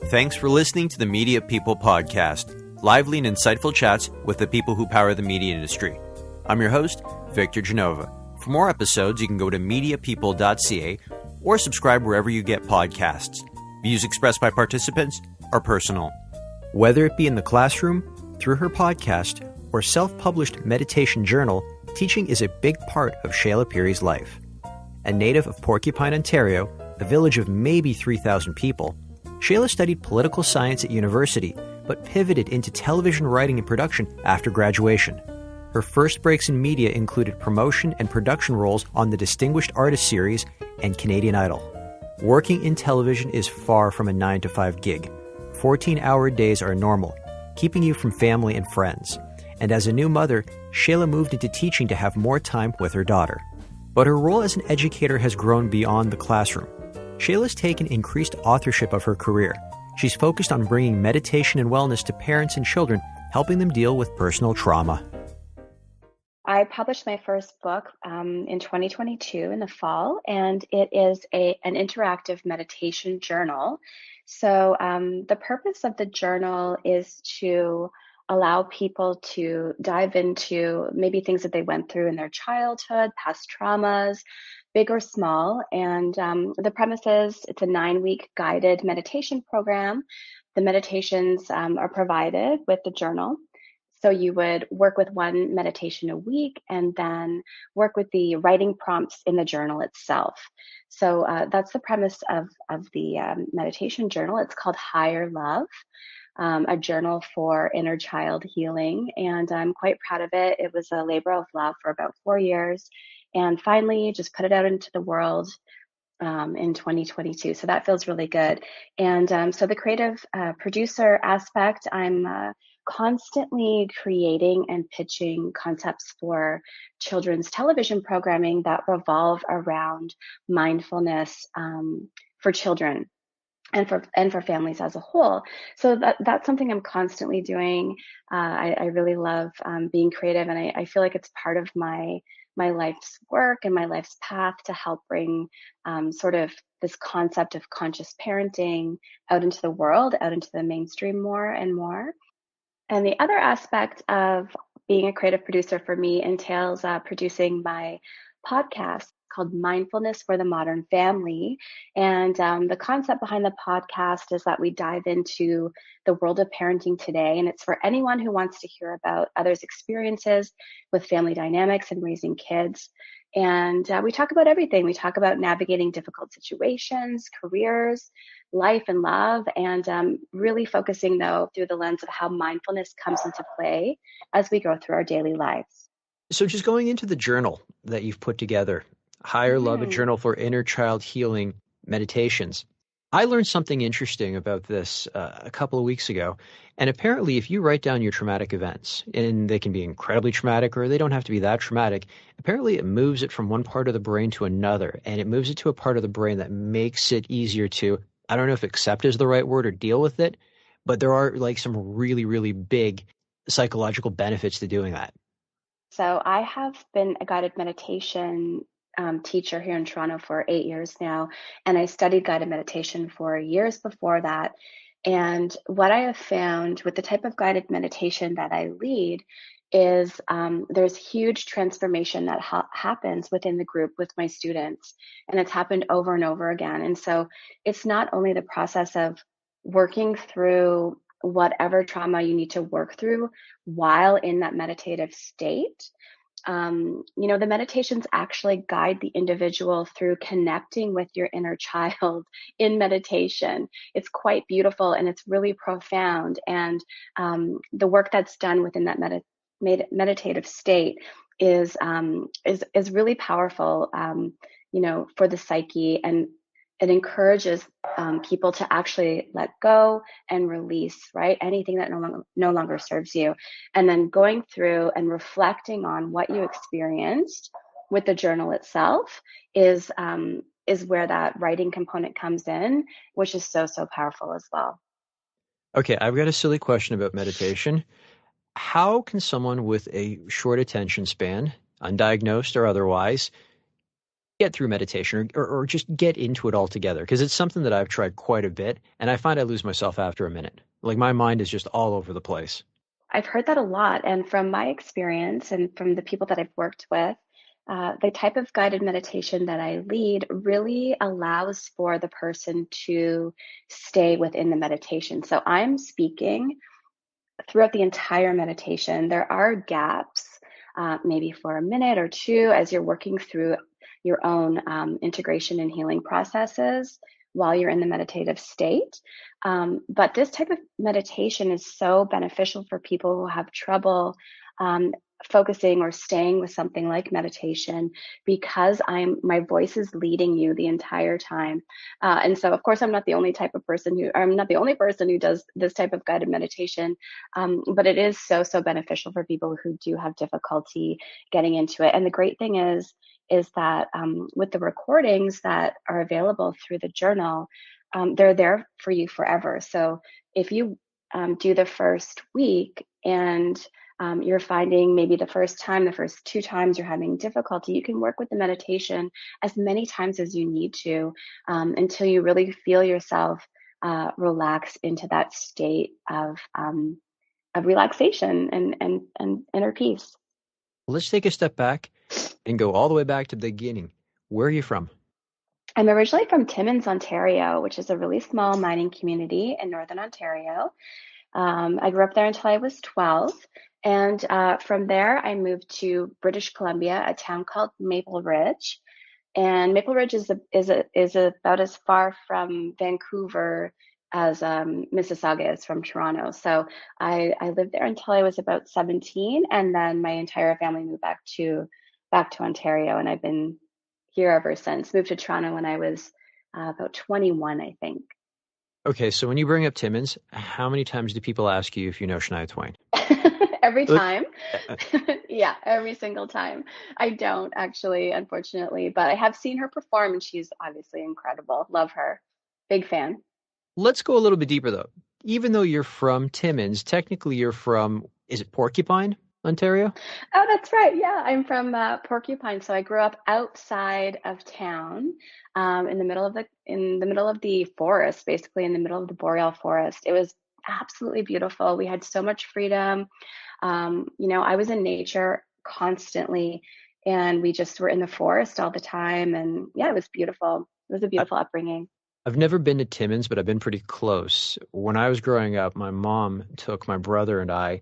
Thanks for listening to the Media People Podcast, lively and insightful chats with the people who power the media industry. I'm your host, Victor Genova. For more episodes, you can go to mediapeople.ca or subscribe wherever you get podcasts. Views expressed by participants are personal. Whether it be in the classroom, through her podcast, or self-published meditation journal, teaching is a big part of Shaelah Pirie's life. A native of Porcupine, Ontario, a village of maybe 3,000 people, Shaelah studied political science at university, but pivoted into television writing and production after graduation. Her first breaks in media included promotion and production roles on the Distinguished Artist Series and Canadian Idol. Working in television is far from a 9-to-5 gig. 14-hour days are normal, keeping you from family and friends. And as a new mother, Shaelah moved into teaching to have more time with her daughter. But her role as an educator has grown beyond the classroom. Shaelah's taken increased authorship of her career. She's focused on bringing meditation and wellness to parents and children, helping them deal with personal trauma. I published my first book in 2022 in the fall, and it is an interactive meditation journal. So the purpose of the journal is to allow people to dive into maybe things that they went through in their childhood, past traumas, big or small. And the premise is it's a 9-week guided meditation program. The meditations are provided with the journal. So you would work with one meditation a week and then work with the writing prompts in the journal itself. So that's the premise of the meditation journal. It's called Higher Love, a journal for inner child healing. And I'm quite proud of it. It was a labor of love for about 4 years. And finally, just put it out into the world in 2022. So that feels really good. And so the creative producer aspect, I'm constantly creating and pitching concepts for children's television programming that revolve around mindfulness for children and for families as a whole. So that's something I'm constantly doing. I really love being creative, and I feel like it's part of my life's work and my life's path to help bring sort of this concept of conscious parenting out into the world, out into the mainstream more and more. And the other aspect of being a creative producer for me entails producing my podcast called Mindfulness for the Modern Family. And the concept behind the podcast is that we dive into the world of parenting today. And it's for anyone who wants to hear about others' experiences with family dynamics and raising kids. And we talk about everything. We talk about navigating difficult situations, careers, life and love, and really focusing, though, through the lens of how mindfulness comes into play as we go through our daily lives. So just going into the journal that you've put together, Higher Love, a journal for inner child healing meditations. I learned something interesting about this a couple of weeks ago. And apparently, if you write down your traumatic events, and they can be incredibly traumatic or they don't have to be that traumatic, apparently it moves it from one part of the brain to another. And it moves it to a part of the brain that makes it easier to, I don't know if accept is the right word or deal with it, but there are like some really, really big psychological benefits to doing that. So I have been a guided meditation teacher here in Toronto for 8 years now, and I studied guided meditation for years before that. And what I have found with the type of guided meditation that I lead is there's huge transformation that happens within the group with my students, and it's happened over and over again. And so it's not only the process of working through whatever trauma you need to work through while in that meditative state. The meditations actually guide the individual through connecting with your inner child in meditation. It's quite beautiful and it's really profound. And the work that's done within that meditative state is really powerful, for the psyche, and it encourages people to actually let go and release, right? Anything that no longer serves you. And then going through and reflecting on what you experienced with the journal itself is where that writing component comes in, which is so, so powerful as well. Okay, I've got a silly question about meditation. How can someone with a short attention span, undiagnosed or otherwise, get through meditation or just get into it altogether? Because it's something that I've tried quite a bit, and I find I lose myself after a minute. Like my mind is just all over the place. I've heard that a lot. And from my experience and from the people that I've worked with, the type of guided meditation that I lead really allows for the person to stay within the meditation. So I'm speaking throughout the entire meditation. There are gaps, maybe for a minute or two, as you're working through your own integration and healing processes while you're in the meditative state. But this type of meditation is so beneficial for people who have trouble focusing or staying with something like meditation, because my voice is leading you the entire time. And so of course I'm not the only person who does this type of guided meditation. But it is so beneficial for people who do have difficulty getting into it. And the great thing is that with the recordings that are available through the journal, they're there for you forever. So if you do the first week and you're finding maybe the first 2 times you're having difficulty, you can work with the meditation as many times as you need to, until you really feel yourself relax into that state of relaxation and inner peace. Let's take a step back and go all the way back to the beginning. Where are you from? I'm originally from Timmins, Ontario, which is a really small mining community in Northern Ontario. I grew up there until I was 12. And from there, I moved to British Columbia, a town called Maple Ridge. And Maple Ridge is about as far from Vancouver as Mississauga is from Toronto. So I lived there until I was about 17, and then my entire family moved back to Ontario, and I've been here ever since. Moved to Toronto when I was about 21, I think. Okay, so when you bring up Timmins, how many times do people ask you if you know Shania Twain? Every time. Yeah, every single time. I don't actually, unfortunately, but I have seen her perform, and she's obviously incredible. Love her. Big fan. Let's go a little bit deeper, though. Even though you're from Timmins, technically you're from, is it Porcupine, Ontario? Oh, that's right. Yeah, I'm from Porcupine. So I grew up outside of town, in the middle of the forest, basically in the middle of the boreal forest. It was absolutely beautiful. We had so much freedom. I was in nature constantly, and we just were in the forest all the time. And yeah, it was beautiful. It was a beautiful upbringing. I've never been to Timmins, but I've been pretty close. When I was growing up, my mom took my brother and I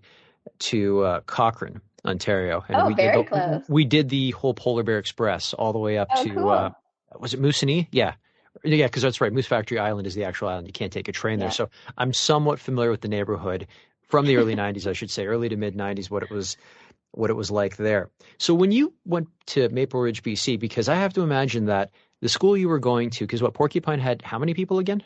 to Cochrane, Ontario, and Oh, very close. we did the whole Polar Bear Express all the way up Oh, to cool. was it Moosonee? Yeah, because that's right. Moose Factory Island is the actual island. You can't take a train there, Yeah. so I'm somewhat familiar with the neighborhood from the early '90s, I should say, early to mid '90s. What it was like there. So when you went to Maple Ridge, BC, because I have to imagine that the school you were going to, because what Porcupine had, how many people again?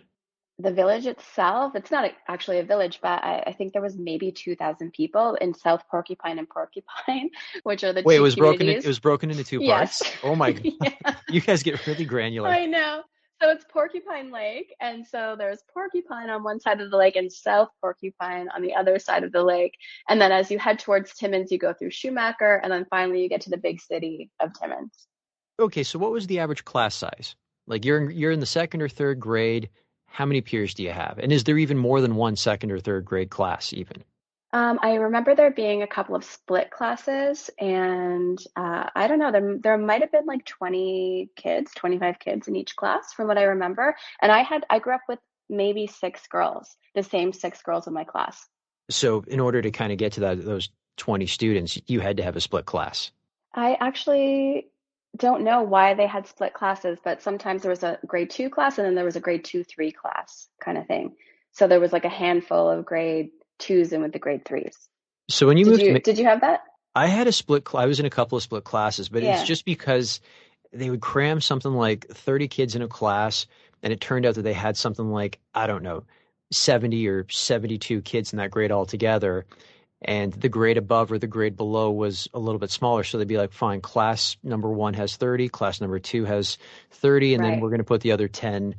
The village itself, it's not actually a village, but I think there was maybe 2,000 people in South Porcupine and Porcupine, which are the Wait, two communities. it was broken into two Yes. parts? Oh my God. Yeah, You guys get really granular. I know. So it's Porcupine Lake, and so there's Porcupine on one side of the lake and South Porcupine on the other side of the lake. And then as you head towards Timmins, you go through Schumacher, and then finally you get to the big city of Timmins. Okay, so what was the average class size? Like you're in the second or third grade. How many peers do you have? And is there even more than one second or third grade class even? I remember there being a couple of split classes, and I don't know, there might have been like 20 kids, 25 kids in each class from what I remember. And I grew up with maybe 6 girls, the same 6 girls in my class. So in order to kind of get to those 20 students, you had to have a split class. I actually don't know why they had split classes, but sometimes there was a grade 2 class and then there was a grade 2, 3 class kind of thing. So there was like a handful of grade 2s in with the grade 3s. So when you Did moved you to, did you have that? I had a I was in a couple of split classes, but it's Yeah. just because they would cram something like 30 kids in a class, and it turned out that they had something like, I don't know, 70 or 72 kids in that grade altogether. And the grade above or the grade below was a little bit smaller. So they'd be like, fine, class number 1 has 30, class number 2 has 30, and then Right. we're going to put the other 10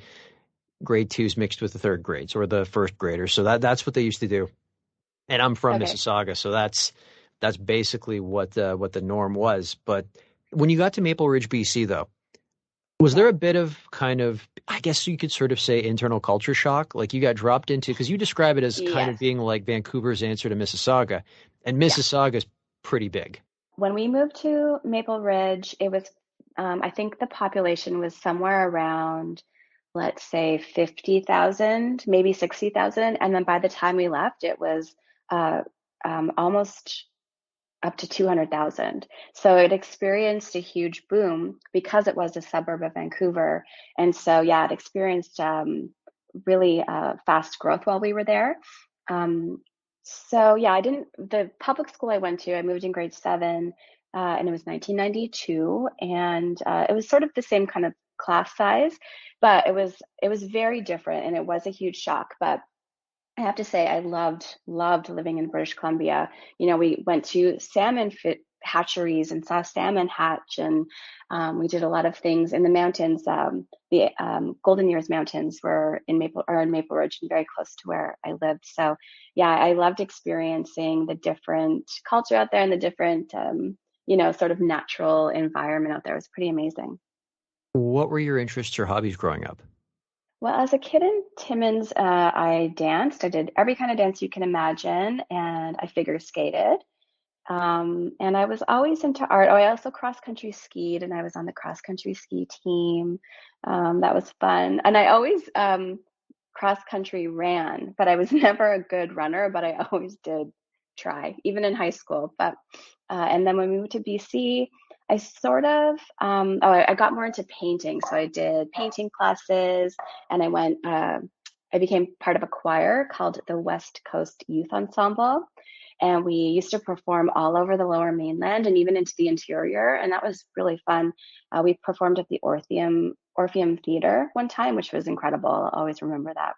grade 2s mixed with the third grades or the first graders. So that's what they used to do. And I'm from Okay. Mississauga, so that's basically what the norm was. But when you got to Maple Ridge, BC, though, Was Yeah. there a bit of kind of, I guess you could sort of say internal culture shock? Like you got dropped into, because you describe it as kind of Yes. being like Vancouver's answer to Mississauga, and Yeah. Mississauga's pretty big. When we moved to Maple Ridge, it was, I think the population was somewhere around, let's say, 50,000, maybe 60,000. And then by the time we left, it was uh, almost up to 200,000. So it experienced a huge boom because it was a suburb of Vancouver. And so, yeah, it experienced really fast growth while we were there. Um, so, yeah, the public school I went to, I moved in grade seven, and it was 1992. And it was sort of the same kind of class size, but it was very different and it was a huge shock. But I have to say, I loved living in British Columbia. We went to salmon hatcheries and saw salmon hatch, and we did a lot of things in the mountains. The Golden Ears Mountains were in Maple Ridge, and very close to where I lived. So, yeah, I loved experiencing the different culture out there and the different, sort of natural environment out there. It was pretty amazing. What were your interests or hobbies growing up? Well, as a kid in Timmins, I danced. I did every kind of dance you can imagine, and I figure skated. And I was always into art. Oh, I also cross country skied, and I was on the cross country ski team. That was fun. And I always cross country ran, but I was never a good runner, but I always did try, even in high school. And then when we moved to BC, I sort of, I got more into painting. So I did painting classes, and I became part of a choir called the West Coast Youth Ensemble. And we used to perform all over the Lower Mainland and even into the interior. And that was really fun. We performed at the Orpheum Theater one time, which was incredible. I'll always remember that.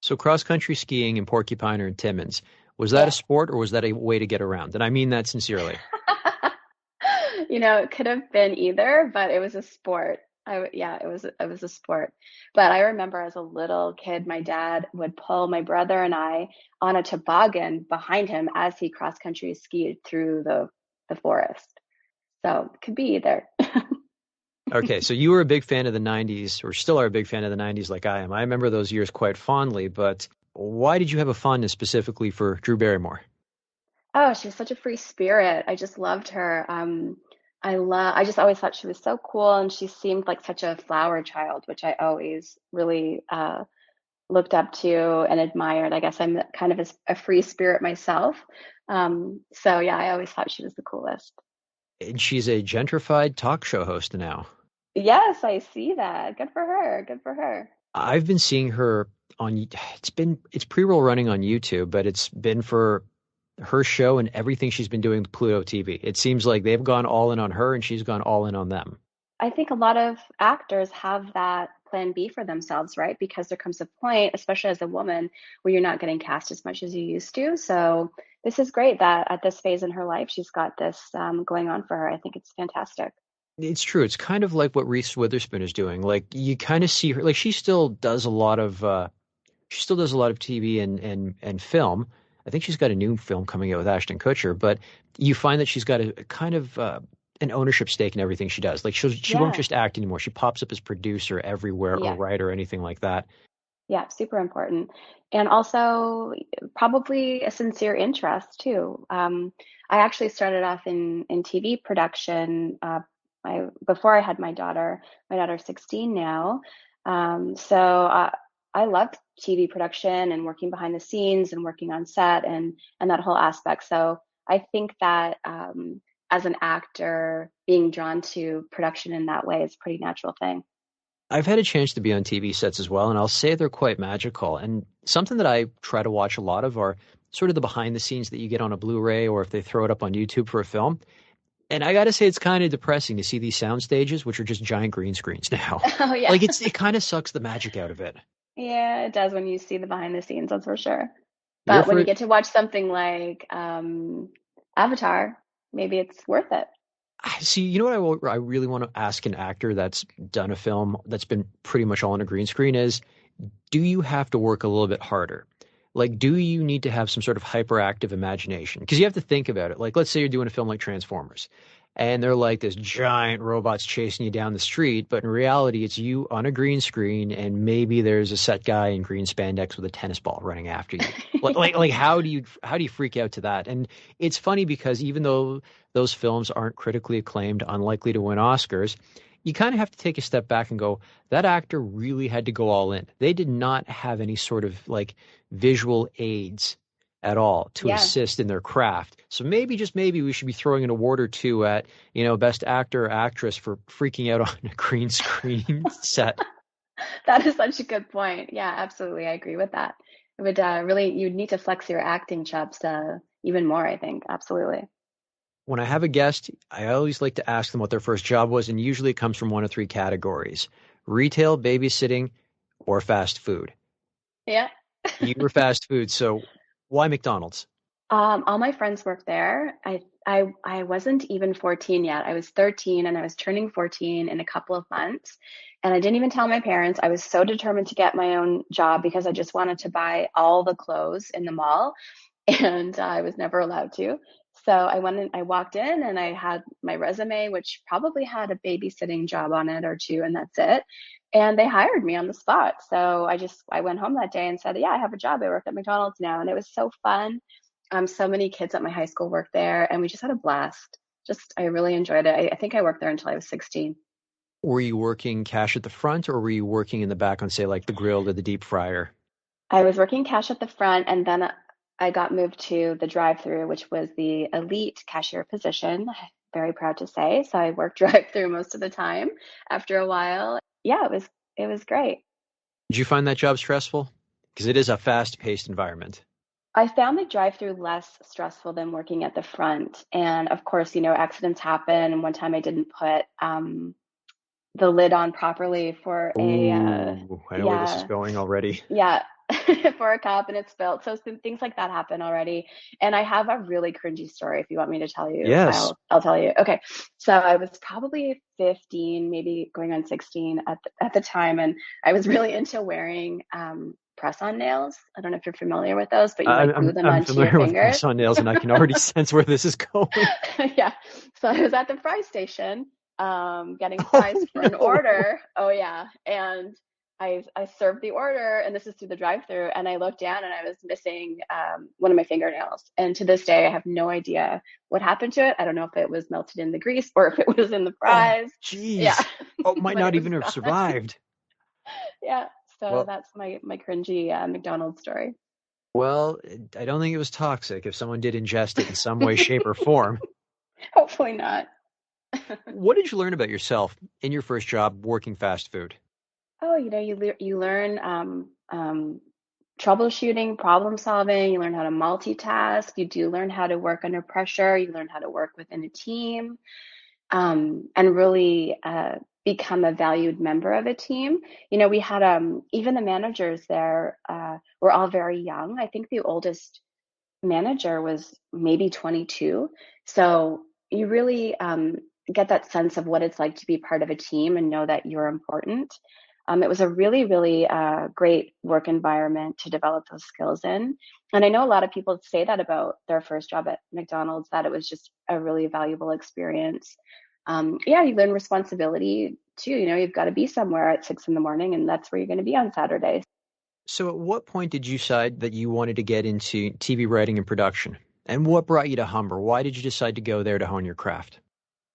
So cross country skiing in Porcupine or in Timmins, was that a Yeah. sport or was that a way to get around? And I mean that sincerely. It could have been either, but it was a sport. Yeah, it was a sport. But I remember as a little kid, my dad would pull my brother and I on a toboggan behind him as he cross country skied through the forest. So it could be either. Okay, so you were a big fan of the 90s, or still are a big fan of the 90s like I am. I remember those years quite fondly, but why did you have a fondness specifically for Drew Barrymore? Oh, she was such a free spirit. I just loved her. I just always thought she was so cool, and she seemed like such a flower child, which I always really looked up to and admired. I guess I'm kind of a free spirit myself. So yeah, I always thought she was the coolest. And she's a gentrified talk show host now. Yes, I see that. Good for her. Good for her. I've been seeing her on, it's pre-roll running on YouTube, but it's been for her show and everything she's been doing with Pluto TV. It seems like they've gone all in on her and she's gone all in on them. I think a lot of actors have that plan B for themselves, right? Because there comes a point, especially as a woman, where you're not getting cast as much as you used to. So this is great that at this phase in her life, she's got this going on for her. I think it's fantastic. It's true. It's kind of like what Reese Witherspoon is doing. Like you kind of see her, like she still does a lot of TV and film. I think she's got a new film coming out with Ashton Kutcher, but you find that she's got a kind of an ownership stake in everything she does. Like she won't Yeah. just act anymore. She pops up as producer everywhere or Yeah. writer or anything like that. Yeah. Super important. And also probably a sincere interest too. I actually started off in TV production before I had my daughter. My daughter's 16 now. So I loved TV production and working behind the scenes and working on set and that whole aspect. So I think that as an actor, being drawn to production in that way is a pretty natural thing. I've had a chance to be on TV sets as well, and I'll say they're quite magical. And something that I try to watch a lot of are sort of the behind the scenes that you get on a Blu-ray or if they throw it up on YouTube for a film. And I got to say, it's kind of depressing to see these sound stages, which are just giant green screens now. Oh yeah. Like it kind of sucks the magic out of it. Yeah, it does when you see the behind the scenes, that's for sure. You're But when for you get to watch something like Avatar, maybe it's worth it. See, you know what I really want to ask an actor that's done a film that's been pretty much all on a green screen is, do you have to work a little bit harder? Like, do you need to have some sort of hyperactive imagination? Because you have to think about it. Like, let's say you're doing a film like Transformers. and they're like this giant robots chasing you down the street, but in reality, it's you on a green screen, and maybe there's a set guy in green spandex with a tennis ball running after you. Like how do you freak out to that? And it's funny because even though those films aren't critically acclaimed, unlikely to win Oscars, you kind of have to take a step back and go, that actor really had to go all in. They did not have any sort of like visual aids at all to assist in their craft. So maybe, just maybe, we should be throwing an award or two at, best actor or actress for freaking out on a green screen set. That is such a good point. Yeah, absolutely. I agree with that. It would you'd need to flex your acting chops even more, I think. Absolutely. When I have a guest, I always like to ask them what their first job was, and usually it comes from one of three categories: retail, babysitting, or fast food. Yeah. You were fast food, so why McDonald's? All my friends worked there. I wasn't even 14 yet. I was 13 and I was turning 14 in a couple of months. And I didn't even tell my parents. I was so determined to get my own job because I just wanted to buy all the clothes in the mall, and I was never allowed to. So I walked in and I had my resume, which probably had a babysitting job on it or two, and that's it. And they hired me on the spot. So I went home that day and said, yeah, I have a job. I work at McDonald's now. And it was so fun. So many kids at my high school worked there, and we just had a blast. I really enjoyed it. I think I worked there until I was 16. Were you working cash at the front, or were you working in the back on, say, like the grill or the deep fryer? I was working cash at the front, and then I got moved to the drive-through, which was the elite cashier position. Very proud to say. So I worked drive-through most of the time. After a while, yeah, it was great. Did you find that job stressful? Because it is a fast-paced environment. I found the drive-through less stressful than working at the front. And of course, accidents happen. And one time I didn't put the lid on properly for I know where this is going already. Yeah, for a cup, and it spilled. So some things like that happen already. And I have a really cringy story if you want me to tell you. Yes. I'll tell you. Okay. So I was probably 15, maybe going on 16 at the time. And I was really into wearing press-on nails. I don't know if you're familiar with those, but you glue them onto your fingers. I'm familiar with press-on nails, and I can already sense where this is going. Yeah. So I was at the fry station getting fries for an order. Oh, yeah. And I served the order, and this is through the drive-through, and I looked down and I was missing one of my fingernails. And to this day, I have no idea what happened to it. I don't know if it was melted in the grease or if it was in the fries. Jeez. Yeah. Oh, might not even have survived. Yeah. So that's my cringy McDonald's story. Well, I don't think it was toxic if someone did ingest it in some way, shape, or form. Hopefully not. What did you learn about yourself in your first job working fast food? Oh, you learn troubleshooting, problem solving. You learn how to multitask. You do learn how to work under pressure. You learn how to work within a team, and really become a valued member of a team. We had even the managers there were all very young. I think the oldest manager was maybe 22. So you really get that sense of what it's like to be part of a team and know that you're important. It was a really, really great work environment to develop those skills in. And I know a lot of people say that about their first job at McDonald's, that it was just a really valuable experience. Yeah, you learn responsibility too. You've got to be somewhere at 6 a.m, and that's where you're going to be on Saturdays. So at what point did you decide that you wanted to get into TV writing and production? And what brought you to Humber? Why did you decide to go there to hone your craft?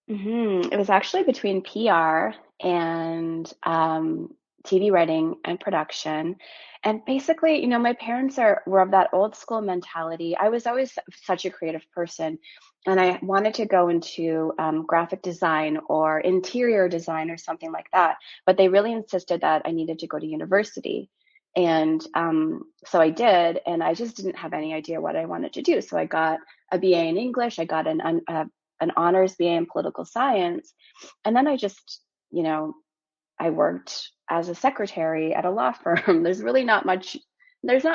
It was actually between PR and TV writing and production. And basically, my parents were of that old school mentality. I was always such a creative person, and I wanted to go into graphic design or interior design or something like that. But they really insisted that I needed to go to university. And so I did, and I just didn't have any idea what I wanted to do. So I got a BA in English. I got an honors BA in political science. And then I just, I worked as a secretary at a law firm. There's not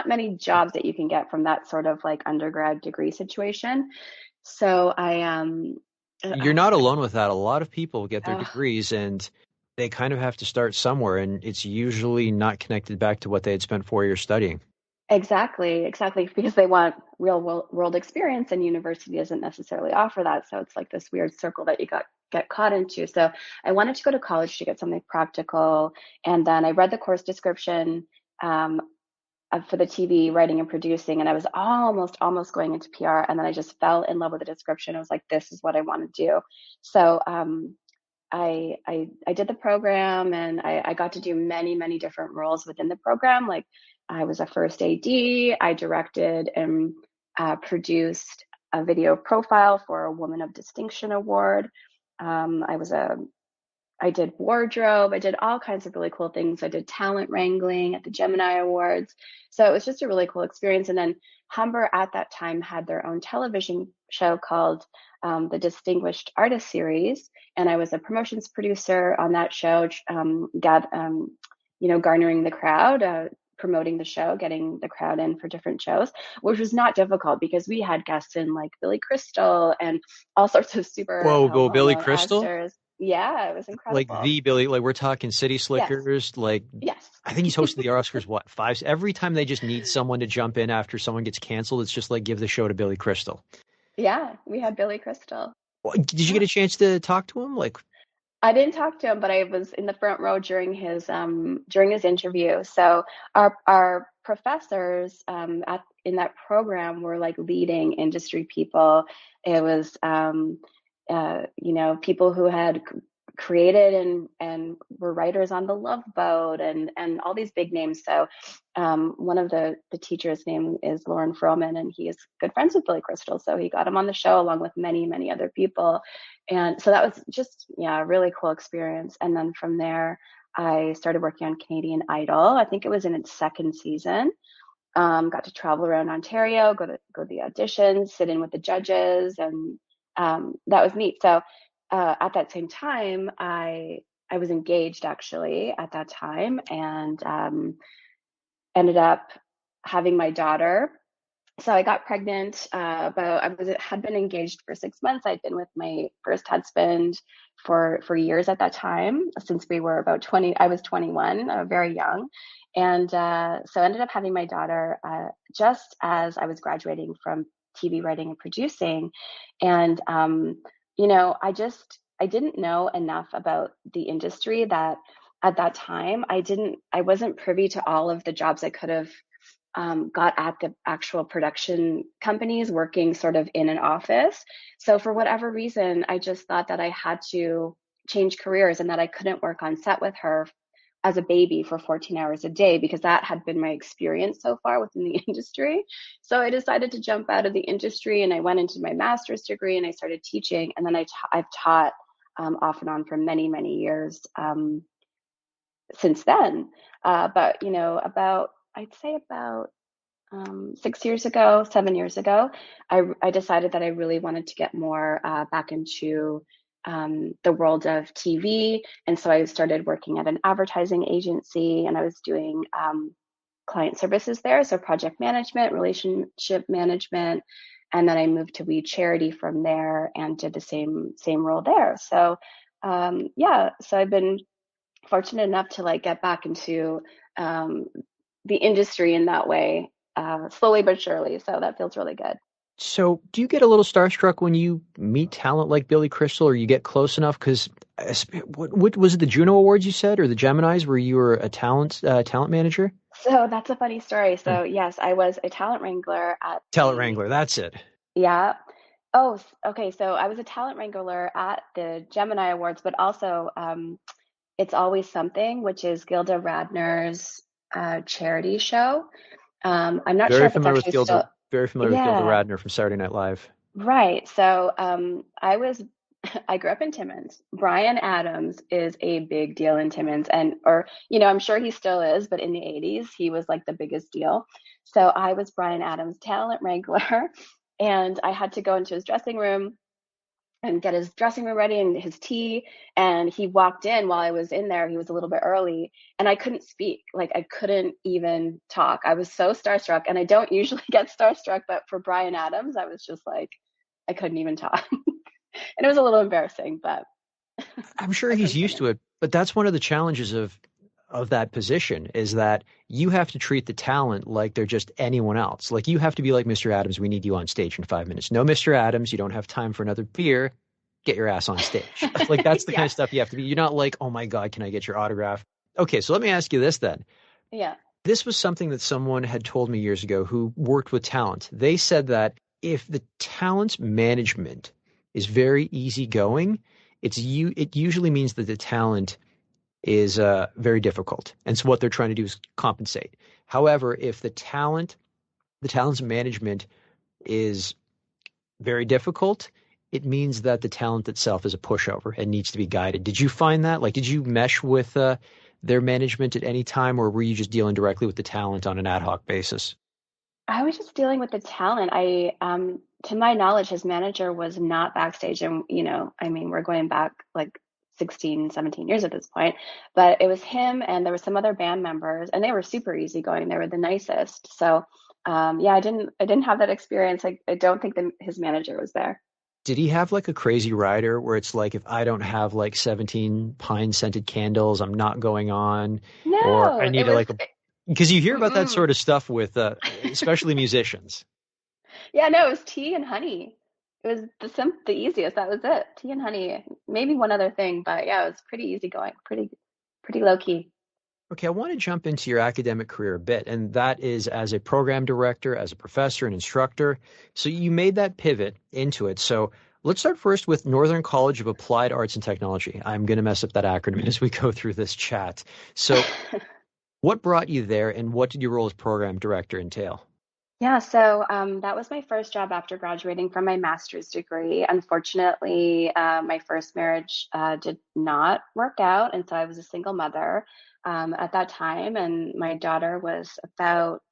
many jobs that you can get from that sort of like undergrad degree situation. So You're not alone with that. A lot of people get their degrees and they kind of have to start somewhere, and it's usually not connected back to what they had spent 4 years studying. Exactly, because they want real world experience, and university doesn't necessarily offer that. So it's like this weird circle that you get caught into. So I wanted to go to college to get something practical, and then I read the course description um, for the TV writing and producing, and I was almost going into PR, and then I just fell in love with the description. I was like, this is what I want to do. So I did the program, and I got to do many different roles within the program. Like I was a first AD, I directed and produced a video profile for a Woman of Distinction award. I was a I did wardrobe. I did all kinds of really cool things. I did talent wrangling at the Gemini Awards. So it was just a really cool experience. And then Humber at that time had their own television show called the Distinguished Artist Series. And I was a promotions producer on that show, garnering the crowd, promoting the show, getting the crowd in for different shows, which was not difficult because we had guests in like Billy Crystal and all sorts of super Whoa, Billy well-known Crystal? actors. Yeah, it was Like incredible. the Billy, like we're talking City Yes, Slickers, like yes, I think he's hosted the Oscars, what, five? Every time they just need someone to jump in after someone gets canceled, it's just like give the show to Billy Crystal. yeah. We had Billy Crystal. Did you Yeah, get a chance to talk to him? Like, I didn't talk to him, but I was in the front row during his interview. So our professors at in that program were like leading industry people. It was people who had created and were writers on the Love Boat and all these big names. So one of the teachers' name is Lauren Froman, and he is good friends with Billy Crystal. So he got him on the show along with many other people. And so that was just, yeah, a really cool experience. And then from there, I started working on Canadian Idol. I think it was in its second season. Got to travel around Ontario, go to the auditions, sit in with the judges, and that was neat. So at that same time, I was engaged actually at that time, and ended up having my daughter. So I got pregnant. Had been engaged for 6 months. I'd been with my first husband for years at that time, since we were about 20. I was 21, very young, and so I ended up having my daughter just as I was graduating from TV writing and producing, and I didn't know enough about the industry that at that time I wasn't privy to all of the jobs I could have got at the actual production companies working sort of in an office. So for whatever reason, I just thought that I had to change careers and that I couldn't work on set with her as a baby for 14 hours a day, because that had been my experience so far within the industry. So I decided to jump out of the industry, and I went into my master's degree and I started teaching. And then I've taught off and on for many years since then. But I'd say about 6 years ago, 7 years ago, I decided that I really wanted to get more back into the world of TV. And so I started working at an advertising agency, and I was doing client services there. So project management, relationship management. And then I moved to We Charity from there and did the same role there. So so I've been fortunate enough to like get back into um, the industry in that way, slowly but surely. So that feels really good. so do you get a little starstruck when you meet talent like Billy Crystal, or you get close enough? Because what was it, the Juno Awards you said, or the Geminis, where you were a talent manager? So that's a funny story. Hmm. So yes, I was a talent wrangler at Talent the, Wrangler, that's it. yeah. Oh, okay. So I was a talent wrangler at the Gemini Awards, but also It's Always Something, which is Gilda Radner's charity show. I'm not sure Very if it's familiar with actually Gilda. still, Very familiar with Gilda yeah, Radner from Saturday Night Live. right. So I grew up in Timmins. Bryan Adams is a big deal in Timmins, I'm sure he still is, but in the 80s, he was like the biggest deal. So I was Bryan Adams' talent wrangler, and I had to go into his dressing room and get his dressing room ready and his tea. And he walked in while I was in there. He was a little bit early, and I couldn't speak. Like I couldn't even talk. I was so starstruck, and I don't usually get starstruck, but for Bryan Adams, I was just like, I couldn't even talk. And it was a little embarrassing, but I'm sure I he's couldn't say used no. to it, but that's one of the challenges of of that position is that you have to treat the talent like they're just anyone else. Like you have to be like Mr. Adams, we need you on stage in 5 minutes. No, Mr. Adams, you don't have time for another beer. Get your ass on stage. Like that's the kind Yeah. of stuff you have to be. You're not like, oh my God, can I get your autograph? Okay, so let me ask you this then. Yeah. This was something that someone had told me years ago who worked with talent. They said that if the talent management is very easygoing, it usually means that the talent is very difficult. And so what they're trying to do is compensate. However, if the talent's management is very difficult, it means that the talent itself is a pushover and needs to be guided. Did you find that? Like, did you mesh with their management at any time, or were you just dealing directly with the talent on an ad hoc basis? I was just dealing with the talent. To my knowledge, his manager was not backstage. And, I mean, we're going back like 16, 17 years at this point, but it was him and there were some other band members and they were super easygoing. They were the nicest. So, yeah, I didn't have that experience. I don't think his manager was there. Did he have like a crazy rider where it's like, if I don't have like 17 pine scented candles, I'm not going on, or I No, need to like, because you hear about that mm-mm. sort of stuff with, especially musicians. Yeah, no, it was tea and honey. It was the easiest. That was it. Tea and honey. Maybe one other thing, but yeah, it was pretty easy going, pretty low key. Okay, I want to jump into your academic career a bit, and that is as a program director, as a professor, and instructor. So you made that pivot into it. So let's start first with Northern College of Applied Arts and Technology. I'm going to mess up that acronym as we go through this chat. So what brought you there, and what did your role as program director entail? Yeah, so that was my first job after graduating from my master's degree. Unfortunately, my first marriage did not work out, and so I was a single mother at that time, and my daughter was about,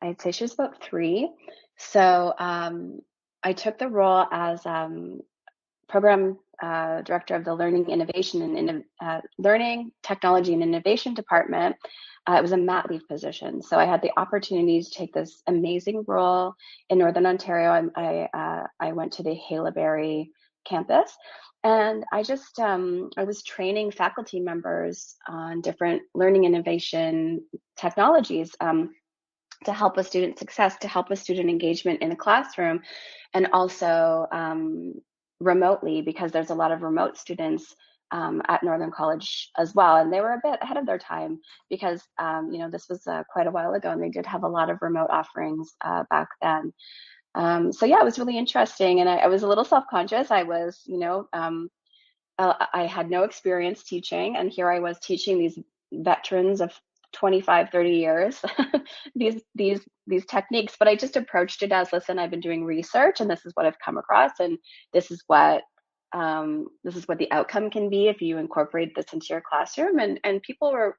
I'd say she was about 3. So I took the role as program director of the Learning Innovation and Learning Technology and Innovation Department. It was a mat leave position, so I had the opportunity to take this amazing role in Northern Ontario. I went to the Haileybury campus, and I was training faculty members on different learning innovation technologies. To help with student success, to help with student engagement in the classroom, and also remotely, because there's a lot of remote students at Northern College as well. And they were a bit ahead of their time because, this was quite a while ago and they did have a lot of remote offerings back then. So yeah, it was really interesting. And I was a little self-conscious. I had no experience teaching, and here I was teaching these veterans of 25, 30 years, these techniques, but I just approached it as, listen, I've been doing research and this is what I've come across, and this is what the outcome can be if you incorporate this into your classroom. And people were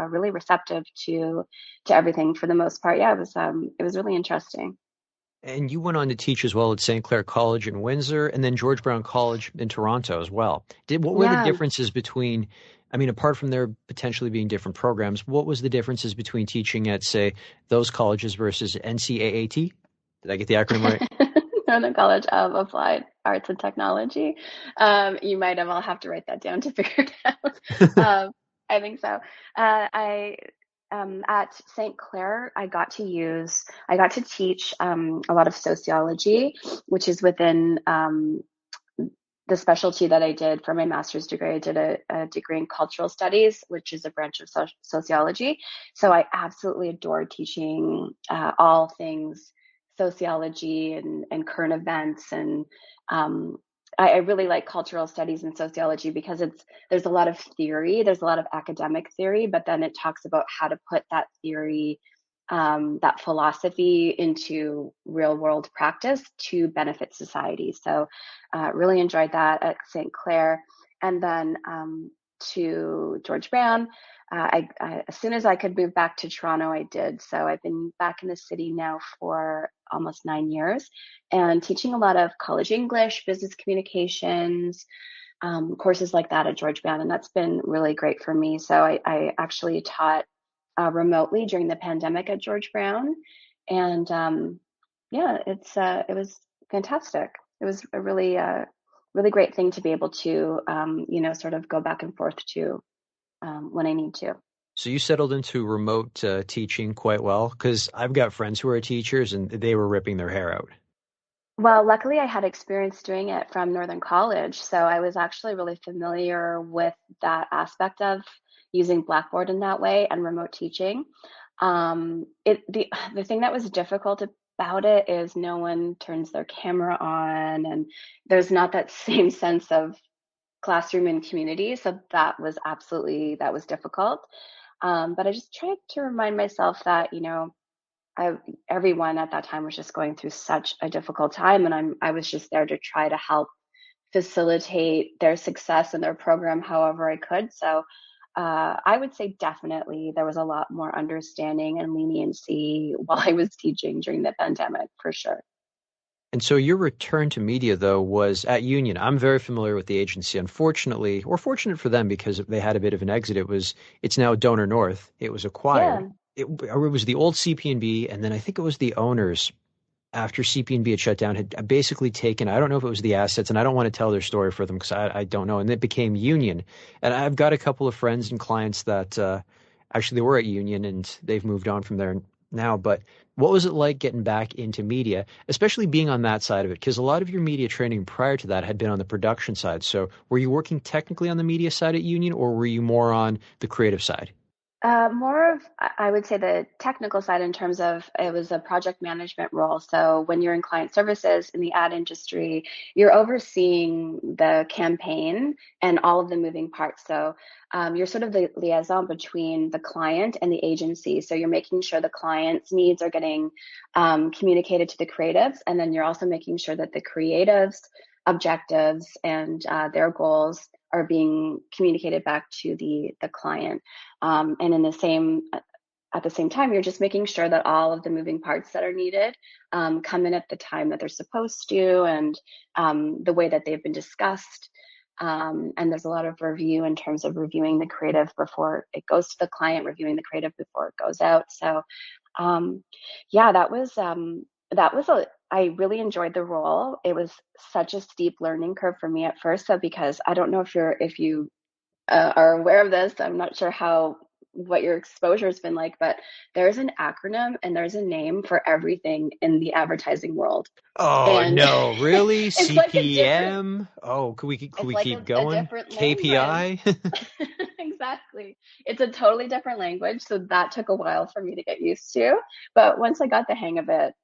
really receptive to everything for the most part. Yeah, it was really interesting. And you went on to teach as well at St. Clair College in Windsor and then George Brown College in Toronto as well. What were the Yeah. differences between, I mean, apart from there potentially being different programs, what was the differences between teaching at, say, those colleges versus NCAAT? Did I get the acronym right? Northern College of Applied Arts and Technology. You might have, I'll have to write that down to figure it out. I think so. At St. Clair, I got to teach a lot of sociology, which is within the specialty that I did for my master's degree. I did a degree in cultural studies, which is a branch of sociology. So I absolutely adored teaching all things sociology and current events. And I really like cultural studies and sociology because there's a lot of theory, there's a lot of academic theory, but then it talks about how to put that theory, that philosophy into real world practice to benefit society. So really enjoyed that at St. Clair. And then to George Brown, as soon as I could move back to Toronto, I did. So I've been back in the city now for almost 9 years and teaching a lot of college English, business communications, courses like that at George Brown. And that's been really great for me. So I actually taught remotely during the pandemic at George Brown. And yeah, it was fantastic. It was a really great thing to be able to, sort of go back and forth to when I need to. So you settled into remote teaching quite well, because I've got friends who are teachers and they were ripping their hair out. Well, luckily I had experience doing it from Northern College, so I was actually really familiar with that aspect of using Blackboard in that way and remote teaching. The thing that was difficult about it is no one turns their camera on, and there's not that same sense of classroom and community. So that was difficult. But I just tried to remind myself that, I, everyone at that time was just going through such a difficult time, and I was just there to try to help facilitate their success in their program however I could. So I would say definitely there was a lot more understanding and leniency while I was teaching during the pandemic, for sure. And so your return to media, though, was at Union. I'm very familiar with the agency. Unfortunately, or fortunate for them because they had a bit of an exit, it's now Donor North. It was acquired. Yeah. It was the old CP&B, and then I think it was the owners after CP&B had shut down had basically taken, I don't know if it was the assets, and I don't want to tell their story for them because I don't know. And it became Union. And I've got a couple of friends and clients that actually they were at Union and they've moved on from there now. But what was it like getting back into media, especially being on that side of it? Because a lot of your media training prior to that had been on the production side. So were you working technically on the media side at Union, or were you more on the creative side? More of, I would say, the technical side in terms of it was a project management role. So when you're in client services in the ad industry, you're overseeing the campaign and all of the moving parts. So you're sort of the liaison between the client and the agency. So you're making sure the client's needs are getting communicated to the creatives, and then you're also making sure that the creatives' objectives and their goals are being communicated back to the client. And at the same time, you're just making sure that all of the moving parts that are needed come in at the time that they're supposed to, and the way that they've been discussed. And there's a lot of review in terms of reviewing the creative before it goes to the client, reviewing the creative before it goes out. So, yeah, I really enjoyed the role. It was such a steep learning curve for me at first, though, because I don't know if you are aware of this. I'm not sure what your exposure has been like, but there's an acronym and there's a name for everything in the advertising world. Oh And no, really? it's like a different, CPM? Oh, could it's we like keep a going? different language. KPI? Exactly. It's a totally different language. So that took a while for me to get used to. But once I got the hang of it,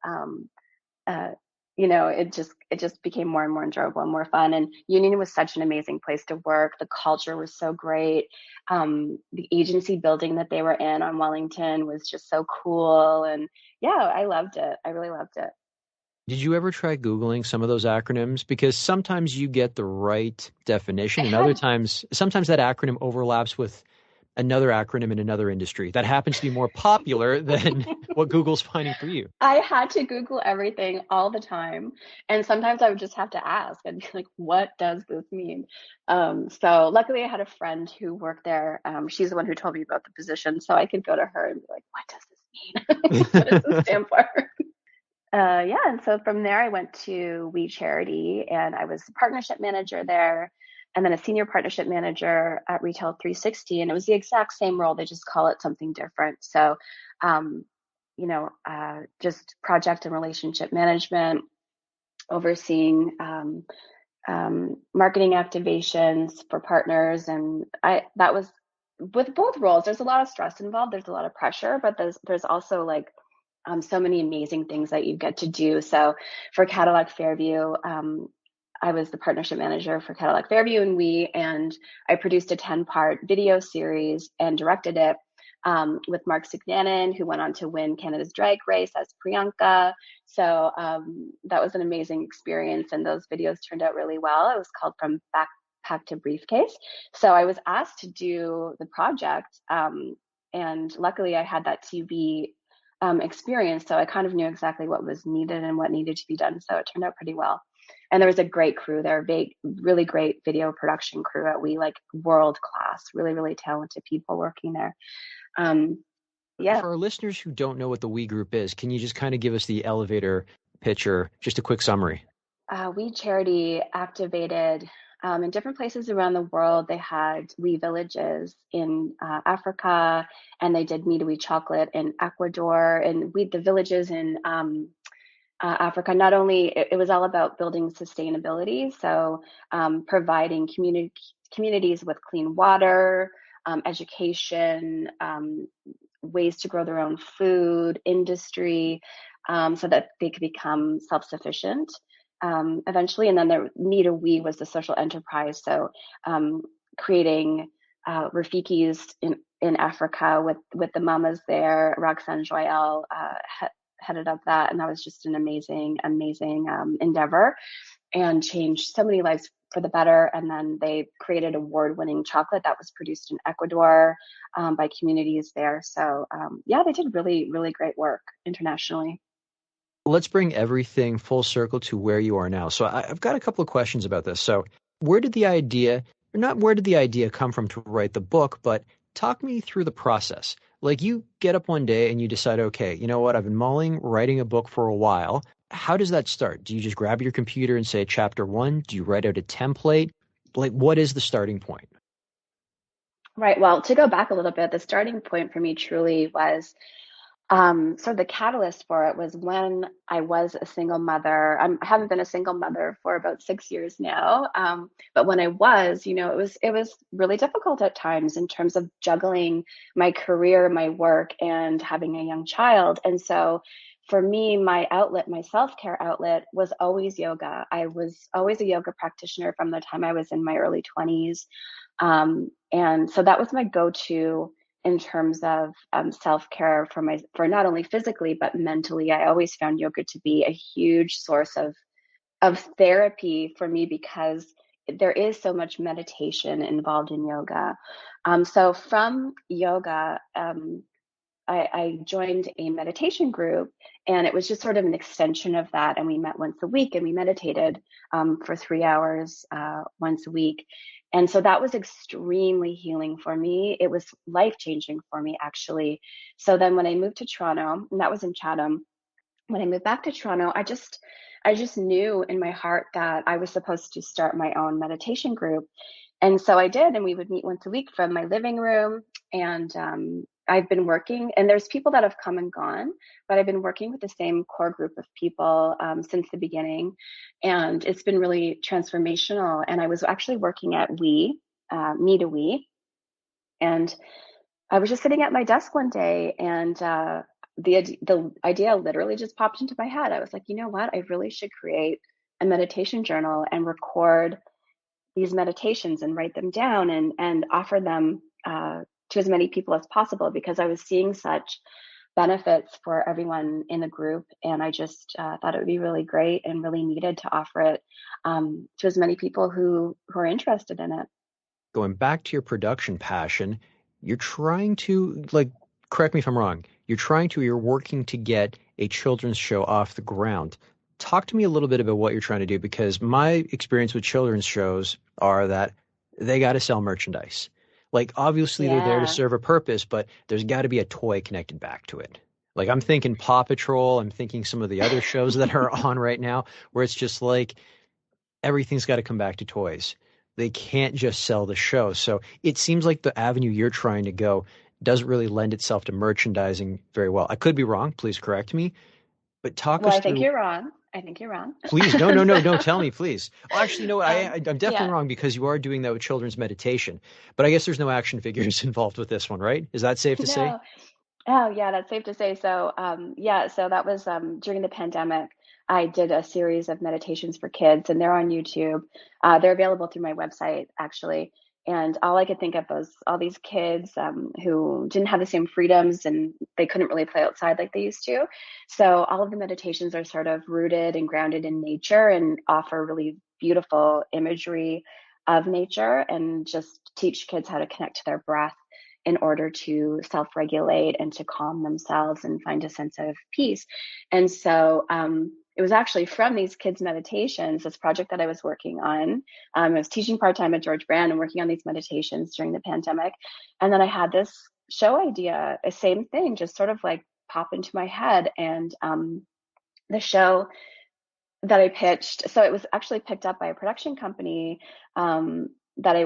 uh, it just became more and more enjoyable and more fun. And Union was such an amazing place to work. The culture was so great. The agency building that they were in on Wellington was just so cool. And yeah, I loved it. I really loved it. Did you ever try Googling some of those acronyms? Because sometimes you get the right I definition, and other had times, sometimes that acronym overlaps with another acronym in another industry that happens to be more popular than what Google's finding for you. I had to Google everything all the time. And sometimes I would just have to ask. I'd be like, what does this mean? So luckily I had a friend who worked there. She's the one who told me about the position. So I could go to her and be like, what does this mean? What does this stand for? Yeah. And so from there, I went to We Charity, and I was the partnership manager there, and then a senior partnership manager at Retail 360. And it was the exact same role. They just call it something different. So, um, just project and relationship management, overseeing marketing activations for partners. And that was with both roles. There's a lot of stress involved. There's a lot of pressure, but there's also like so many amazing things that you get to do. So for Cadillac Fairview, I was the partnership manager for Cadillac Fairview, and I produced a 10-part video series and directed it with Mark Sugnanon, who went on to win Canada's Drag Race as Priyanka. So that was an amazing experience, and those videos turned out really well. It was called From Backpack to Briefcase. So I was asked to do the project, and luckily I had that TV experience, so I kind of knew exactly what was needed and what needed to be done. So it turned out pretty well. And there was a great crew there, big, really great video production crew at We, like world class, really, really talented people working there. Yeah. For our listeners who don't know what the We Group is, can you just kind of give us the elevator pitch, or just a quick summary? We Charity activated in different places around the world. They had wee villages in Africa, and they did Me to We chocolate in Ecuador, and the villages in Africa. Not only it was all about building sustainability, so providing communities with clean water, education, ways to grow their own food, industry, so that they could become self-sufficient eventually. And then the Me to We was the social enterprise, so creating Rafikis in Africa with the mamas there. Roxanne Joyelle headed up that, and that was just an amazing endeavor, and changed so many lives for the better. And then they created award-winning chocolate that was produced in Ecuador by communities there. So yeah, they did really, really great work internationally. Let's bring everything full circle to where you are now. So I've got a couple of questions about this. So where did the idea, or not where did the idea come from to write the book, but talk me through the process. Like, you get up one day and you decide, okay, you know what, I've been mulling writing a book for a while. How does that start? Do you just grab your computer and say chapter 1? Do you write out a template? Like, what is the starting point? Right. Well, to go back a little bit, the starting point for me truly was sort of the catalyst for it was when I was a single mother. I haven't been a single mother for about 6 years now. But when I was, it was really difficult at times in terms of juggling my career, my work, and having a young child. And so for me, my outlet, my self-care outlet, was always yoga. I was always a yoga practitioner from the time I was in my early 20s. And so that was my go-to in terms of self-care for not only physically but mentally. I always found yoga to be a huge source of therapy for me, because there is so much meditation involved in yoga. So from yoga, I joined a meditation group, and it was just sort of an extension of that. And we met once a week, and we meditated for 3 hours once a week. And so that was extremely healing for me. It was life-changing for me, actually. So then when I moved to Toronto, and that was in Chatham, when I moved back to Toronto, I just knew in my heart that I was supposed to start my own meditation group. And so I did, and we would meet once a week from my living room. And I've been working, and there's people that have come and gone, but I've been working with the same core group of people since the beginning. And it's been really transformational. And I was actually working at Me to We. And I was just sitting at my desk one day, and the idea literally just popped into my head. I was like, you know what? I really should create a meditation journal and record these meditations and write them down and offer them to as many people as possible, because I was seeing such benefits for everyone in the group. And I just thought it would be really great and really needed to offer it to as many people who are interested in it. Going back to your production passion, you're trying to, like, correct me if I'm wrong, you're working to get a children's show off the ground. Talk to me a little bit about what you're trying to do, because my experience with children's shows are that they got to sell merchandise. Like, obviously they're there to Yeah. serve a purpose, but there's got to be a toy connected back to it. Like, I'm thinking Paw Patrol, I'm thinking some of the other shows that are on right now, where it's just like everything's got to come back to toys. They can't just sell the show. So it seems like the avenue you're trying to go doesn't really lend itself to merchandising very well. I could be wrong. Please correct me. But talk Well, us I think through. you're wrong. I think you're wrong. Please, no, no, no, no. Tell me, please. Well, actually, no. I'm definitely Yeah. wrong, because you are doing that with children's meditation. But I guess there's no action figures involved with this one, right? Is that safe to say? No. Oh, yeah, that's safe to say. So, yeah, so that was during the pandemic. I did a series of meditations for kids, and they're on YouTube. They're available through my website, actually. And all I could think of was all these kids who didn't have the same freedoms, and they couldn't really play outside like they used to. So all of the meditations are sort of rooted and grounded in nature and offer really beautiful imagery of nature, and just teach kids how to connect to their breath in order to self-regulate and to calm themselves and find a sense of peace. And so it was actually from these kids' meditations, this project that I was working on. I was teaching part-time at George Brand and working on these meditations during the pandemic. And then I had this show idea, a same thing, just sort of like pop into my head. And the show that I pitched. So it was actually picked up by a production company that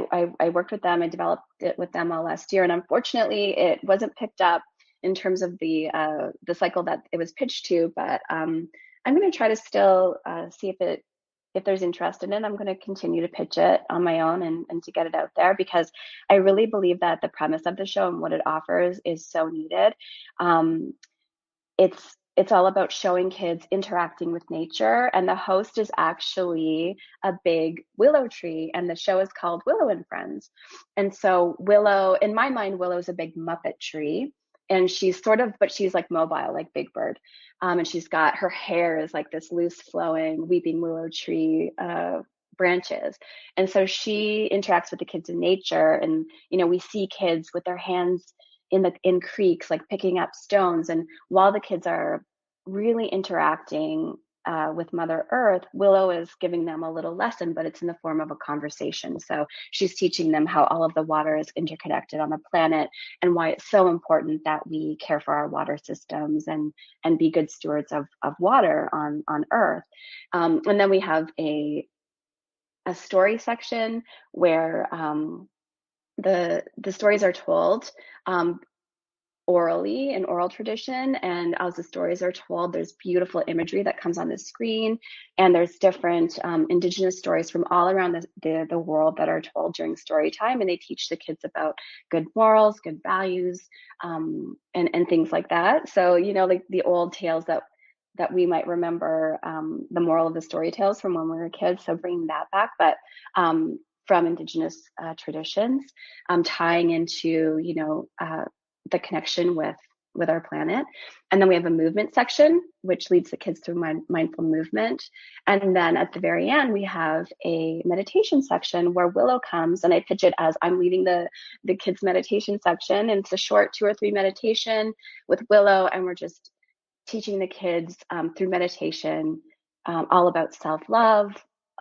I worked with them. I developed it with them all last year, and unfortunately, it wasn't picked up in terms of the cycle that it was pitched to. But I'm going to try to still see if there's interest in it. I'm going to continue to pitch it on my own and to get it out there, because I really believe that the premise of the show and what it offers is so needed. It's all about showing kids interacting with nature, and the host is actually a big willow tree, and the show is called Willow and Friends. And so Willow, in my mind, Willow's a big Muppet tree, and but she's like mobile, like Big Bird. And she's got, her hair is like this loose flowing weeping willow tree branches. And so she interacts with the kids in nature, and we see kids with their hands in creeks, like picking up stones. And while the kids are really interacting with Mother Earth, Willow is giving them a little lesson, but it's in the form of a conversation. So she's teaching them how all of the water is interconnected on the planet, and why it's so important that we care for our water systems and be good stewards of water on Earth. And then we have a story section where the stories are told orally, in oral tradition, and as the stories are told, there's beautiful imagery that comes on the screen, and there's different Indigenous stories from all around the world that are told during story time, and they teach the kids about good morals, good values, and things like that. So like the old tales that we might remember, the moral of the story tales from when we were kids, so bringing that back, but from Indigenous traditions, tying into the connection with our planet. And then we have a movement section, which leads the kids through mindful movement. And then at the very end, we have a meditation section where Willow comes, and I pitch it as I'm leading the kids meditation section. And it's a short 2 or 3 meditation with Willow, and we're just teaching the kids through meditation all about self-love,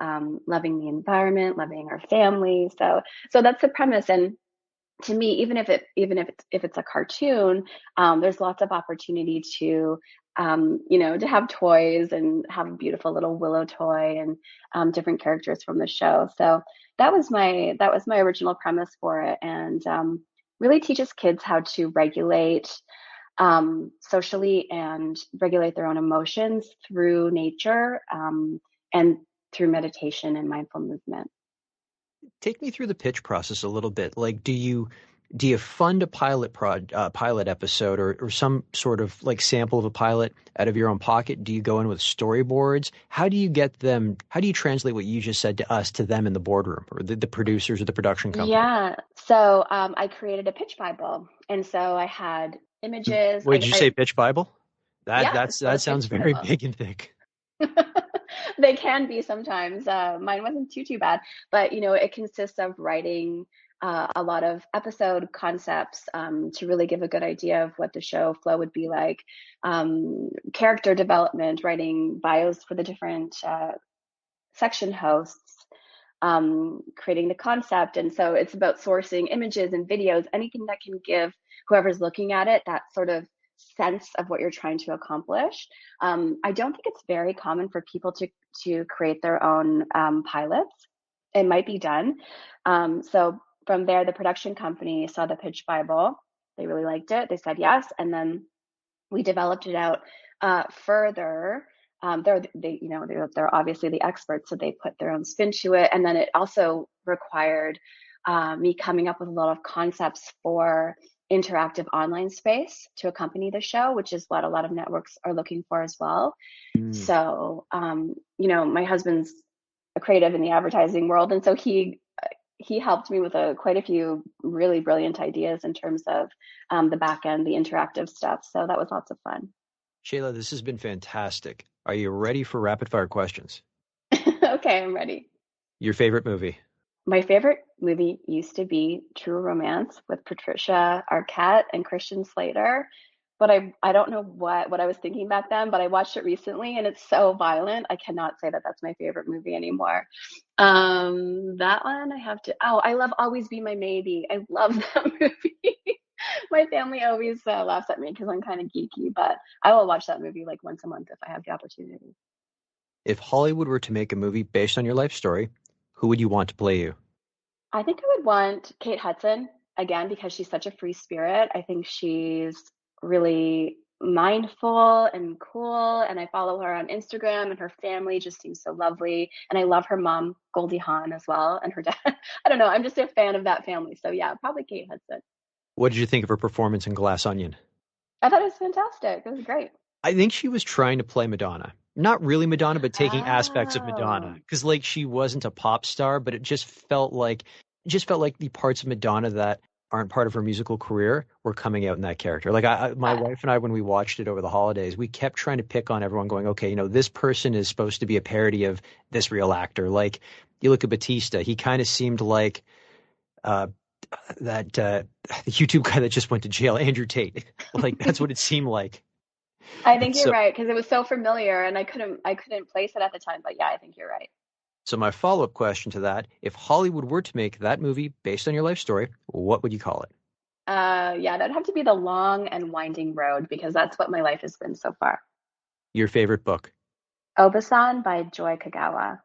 loving the environment, loving our family. So that's the premise. And to me, even if it's a cartoon, there's lots of opportunity to to have toys and have a beautiful little willow toy and different characters from the show. So that was my original premise for it, and really teaches kids how to regulate socially and regulate their own emotions through nature, and through meditation and mindful movement. Take me through the pitch process a little bit. Like, do you fund a pilot episode or some sort of like sample of a pilot out of your own pocket? Do you go in with storyboards? How do you get them? How do you translate what you just said to us to them in the boardroom, or the producers or the production company? Yeah. So I created a pitch Bible, and so I had images. Wait, did you say pitch Bible? That sounds very big and thick. They can be sometimes. Mine wasn't too bad, but it consists of writing a lot of episode concepts to really give a good idea of what the show flow would be like, character development, writing bios for the different section hosts, creating the concept. And so it's about sourcing images and videos, anything that can give whoever's looking at it that sort of sense of what you're trying to accomplish. I don't think it's very common for people to create their own pilots. It might be done. So from there, the production company saw the pitch Bible. They really liked it. They said yes, and then we developed it out further. They're obviously the experts, so they put their own spin to it. And then it also required me coming up with a lot of concepts for interactive online space to accompany the show, which is what a lot of networks are looking for as well. So, my husband's a creative in the advertising world, and so he helped me with quite a few really brilliant ideas in terms of the back end, the interactive stuff. So that was lots of fun. Shaelah, this has been fantastic. Are you ready for rapid fire questions? Okay, I'm ready. Your favorite movie? My favorite movie used to be True Romance with Patricia Arquette and Christian Slater, but I don't know what I was thinking back then, but I watched it recently and it's so violent. I cannot say that that's my favorite movie anymore. That one I love Always Be My Maybe. I love that movie. My family always laughs at me because I'm kind of geeky, but I will watch that movie like once a month if I have the opportunity. If Hollywood were to make a movie based on your life story, who would you want to play you? I think I would want Kate Hudson again because she's such a free spirit. I think she's really mindful and cool, and I follow her on Instagram, and her family just seems so lovely. And I love her mom, Goldie Hawn, as well, and her dad. I don't know. I'm just a fan of that family. So yeah, probably Kate Hudson. What did you think of her performance in Glass Onion? I thought it was fantastic. It was great. I think she was trying to play Madonna. Not really Madonna, but taking aspects of Madonna. Oh, Because like she wasn't a pop star, but it just felt like the parts of Madonna that aren't part of her musical career were coming out in that character. Like my wife and I, when we watched it over the holidays, we kept trying to pick on everyone going, okay, this person is supposed to be a parody of this real actor. Like you look at Batista, he kind of seemed like that the YouTube guy that just went to jail, Andrew Tate. Like that's what it seemed like. I think you're So, right because it was so familiar, and I couldn't place it at the time. But yeah, I think you're right. so my follow-up question to that, if Hollywood were to make that movie based on your life story, what would you call it? Yeah, that'd have to be The Long and Winding Road because that's what my life has been so far. Your favorite book? Obasan by Joy Kagawa.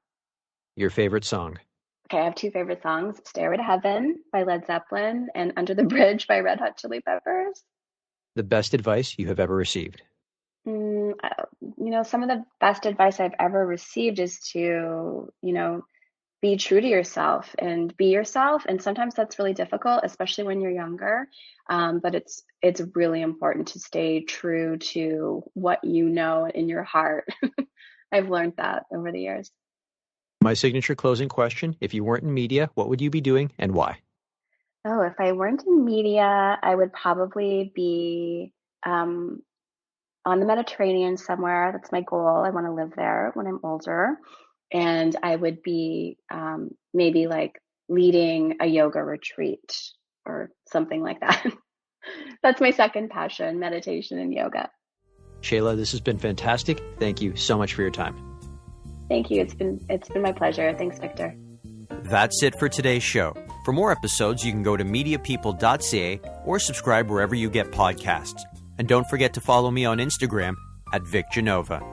Your favorite song? Okay, I have two favorite songs, Stairway to Heaven by Led Zeppelin and Under the Bridge by Red Hot Chili Peppers. The best advice you have ever received? Some of the best advice I've ever received is to, be true to yourself and be yourself. And sometimes that's really difficult, especially when you're younger. But it's really important to stay true to what you know in your heart. I've learned that over the years. My signature closing question, if you weren't in media, what would you be doing and why? Oh, if I weren't in media, I would probably be on the Mediterranean somewhere. That's my goal. I want to live there when I'm older. And I would be maybe like leading a yoga retreat or something like that. That's my second passion, meditation and yoga. Shaelah, this has been fantastic. Thank you so much for your time. Thank you. It's been my pleasure. Thanks, Victor. That's it for today's show. For more episodes, you can go to mediapeople.ca or subscribe wherever you get podcasts. And don't forget to follow me on Instagram @VicGenova.